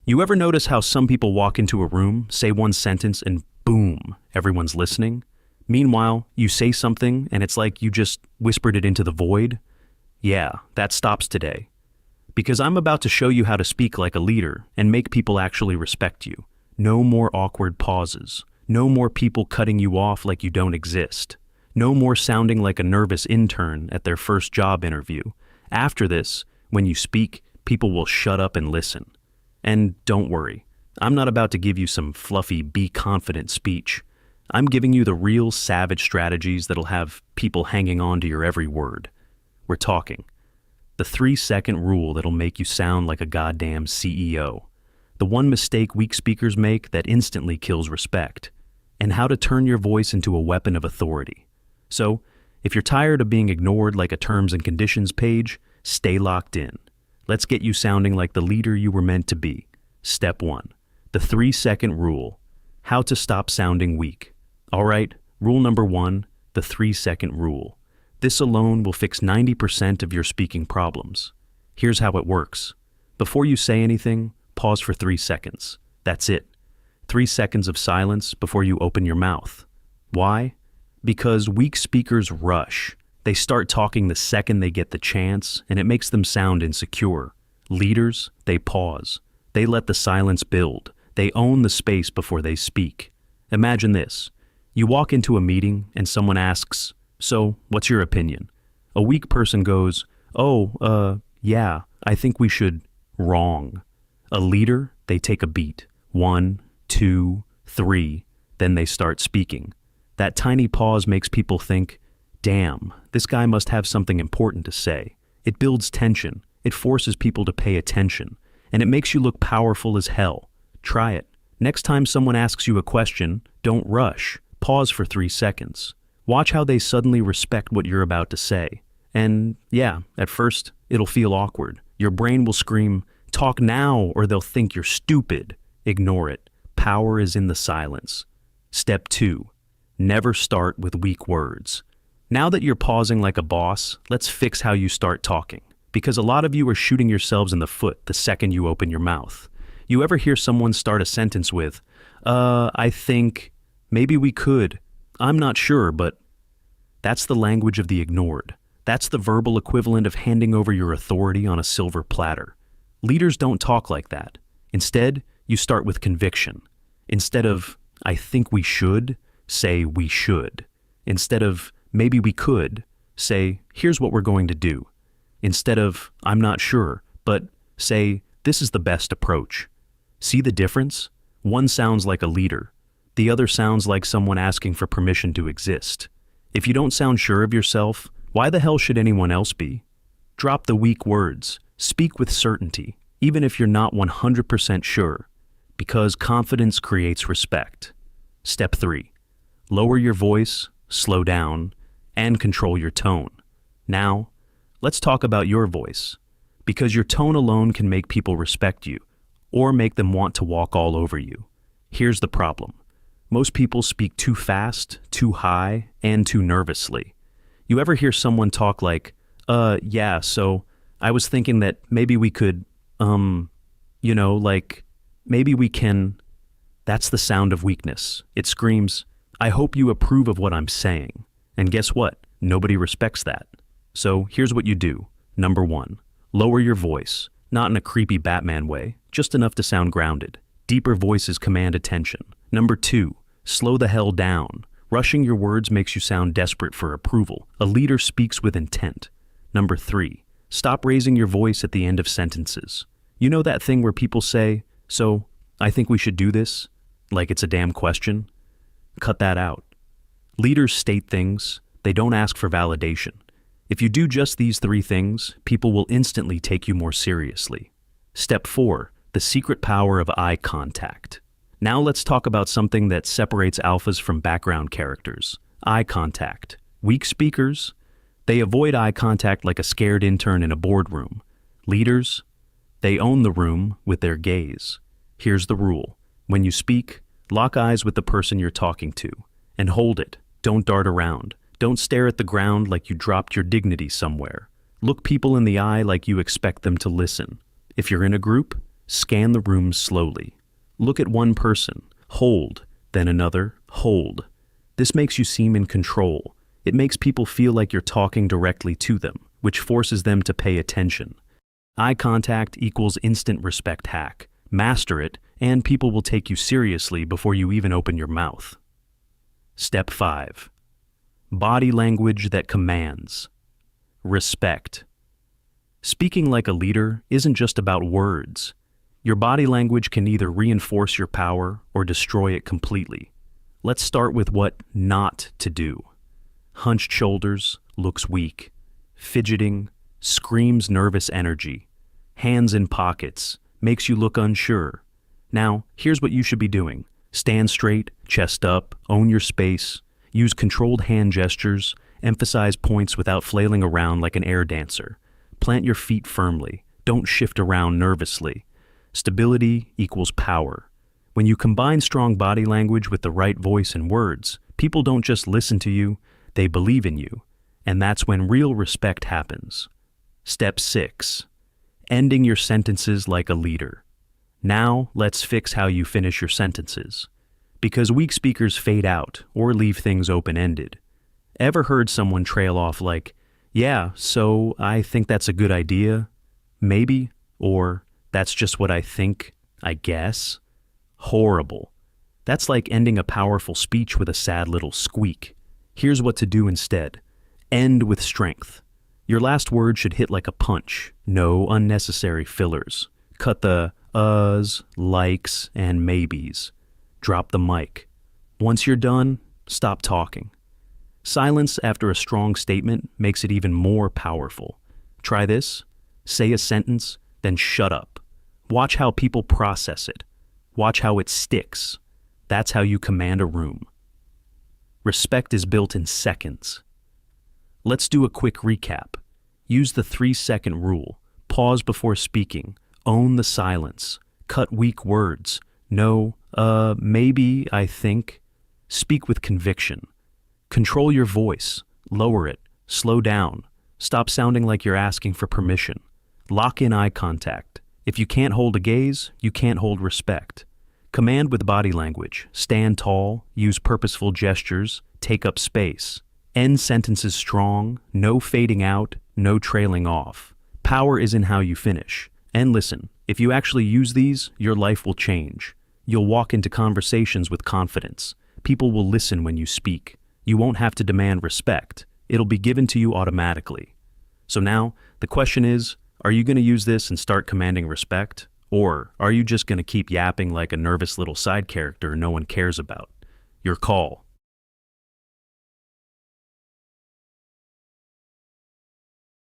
You ever notice how some people walk into a room, say one sentence, and boom, everyone's listening? Meanwhile, you say something and it's like you just whispered it into the void? Yeah, that stops today. Because I'm about to show you how to speak like a leader and make people actually respect you. No more awkward pauses. No more people cutting you off like you don't exist. No more sounding like a nervous intern at their first job interview. After this, when you speak, people will shut up and listen. And don't worry, I'm not about to give you some fluffy, be confident speech. I'm giving you the real savage strategies that'll have people hanging on to your every word. We're talking. The 3-second rule that'll make you sound like a goddamn CEO. The one mistake weak speakers make that instantly kills respect. And how to turn your voice into a weapon of authority. So, if you're tired of being ignored like a terms and conditions page, stay locked in. Let's get you sounding like the leader you were meant to be. Step 1. The 3-second rule. How to stop sounding weak. Alright, rule number 1, the 3-second rule. This alone will fix 90% of your speaking problems. Here's how it works. Before you say anything, pause for 3 seconds. That's it. 3 seconds of silence before you open your mouth. Why? Because weak speakers rush. They start talking the second they get the chance, and it makes them sound insecure. Leaders, they pause. They let the silence build. They own the space before they speak. Imagine this. You walk into a meeting and someone asks, "So, what's your opinion?" A weak person goes, yeah, I think we should." Wrong. A leader, they take a beat. 1, 2, 3, then they start speaking. That tiny pause makes people think, damn, this guy must have something important to say. It builds tension, it forces people to pay attention, and it makes you look powerful as hell. Try it. Next time someone asks you a question, don't rush. Pause for 3 seconds. Watch how they suddenly respect what you're about to say. And yeah, at first, it'll feel awkward. Your brain will scream, "Talk now or they'll think you're stupid." Ignore it. Power is in the silence. Step 2. Never start with weak words. Now that you're pausing like a boss, let's fix how you start talking. Because a lot of you are shooting yourselves in the foot the second you open your mouth. You ever hear someone start a sentence with, I think, maybe we could, I'm not sure, but that's the language of the ignored. That's the verbal equivalent of handing over your authority on a silver platter. Leaders don't talk like that. Instead, you start with conviction. Instead of, I think we should, say we should. Instead of, maybe we could, say, here's what we're going to do. Instead of, I'm not sure, but say, this is the best approach. See the difference? One sounds like a leader. The other sounds like someone asking for permission to exist. If you don't sound sure of yourself, why the hell should anyone else be? Drop the weak words. Speak with certainty, even if you're not 100% sure, because confidence creates respect. Step 3. Lower your voice, slow down, and control your tone. Now, let's talk about your voice, because your tone alone can make people respect you, or make them want to walk all over you. Here's the problem. Most people speak too fast, too high, and too nervously. You ever hear someone talk like, yeah, so I was thinking that maybe we could, maybe we can. That's the sound of weakness. It screams, I hope you approve of what I'm saying. And guess what? Nobody respects that. So here's what you do. Number 1, lower your voice, not in a creepy Batman way, just enough to sound grounded. Deeper voices command attention. Number 2, slow the hell down. Rushing your words makes you sound desperate for approval. A leader speaks with intent. Number 3, stop raising your voice at the end of sentences. You know that thing where people say, so, I think we should do this? Like it's a damn question? Cut that out. Leaders state things, they don't ask for validation. If you do just these 3 things, people will instantly take you more seriously. Step 4, the secret power of eye contact. Now let's talk about something that separates alphas from background characters. Eye contact. Weak speakers, they avoid eye contact like a scared intern in a boardroom. Leaders, they own the room with their gaze. Here's the rule. When you speak, lock eyes with the person you're talking to, and hold it. Don't dart around. Don't stare at the ground like you dropped your dignity somewhere. Look people in the eye like you expect them to listen. If you're in a group, Scan the room slowly. Look at one person, hold, then another, hold. This makes you seem in control. It makes people feel like you're talking directly to them, which forces them to pay attention. Eye contact equals instant respect hack. Master it, and people will take you seriously before you even open your mouth. Step 5. Body language that commands. Respect. Speaking like a leader isn't just about words. Your body language can either reinforce your power or destroy it completely. Let's start with what not to do. Hunched shoulders, looks weak. Fidgeting, screams nervous energy. Hands in pockets, makes you look unsure. Now, here's what you should be doing. Stand straight, chest up, own your space. Use controlled hand gestures. Emphasize points without flailing around like an air dancer. Plant your feet firmly. Don't shift around nervously. Stability equals power. When you combine strong body language with the right voice and words, people don't just listen to you, they believe in you. And that's when real respect happens. Step 6. Ending your sentences like a leader. Now, let's fix how you finish your sentences. Because weak speakers fade out or leave things open-ended. Ever heard someone trail off like, "Yeah, so I think that's a good idea, maybe," or "That's just what I think, I guess"? Horrible. That's like ending a powerful speech with a sad little squeak. Here's what to do instead. End with strength. Your last word should hit like a punch. No unnecessary fillers. Cut the uhs, likes, and maybes. Drop the mic. Once you're done, stop talking. Silence after a strong statement makes it even more powerful. Try this. Say a sentence, then shut up. Watch how people process it. Watch how it sticks. That's how you command a room. Respect is built in seconds. Let's do a quick recap. Use the 3-second rule. Pause before speaking. Own the silence. Cut weak words. No, maybe, I think. Speak with conviction. Control your voice. Lower it. Slow down. Stop sounding like you're asking for permission. Lock in eye contact. If you can't hold a gaze, you can't hold respect. Command with body language. Stand tall. Use purposeful gestures. Take up space. End sentences strong. No fading out. No trailing off. Power is in how you finish. And listen, if you actually use these, your life will change. You'll walk into conversations with confidence. People will listen when you speak. You won't have to demand respect. It'll be given to you automatically. So now, the question is, are you going to use this and start commanding respect? Or are you just going to keep yapping like a nervous little side character no one cares about? Your call.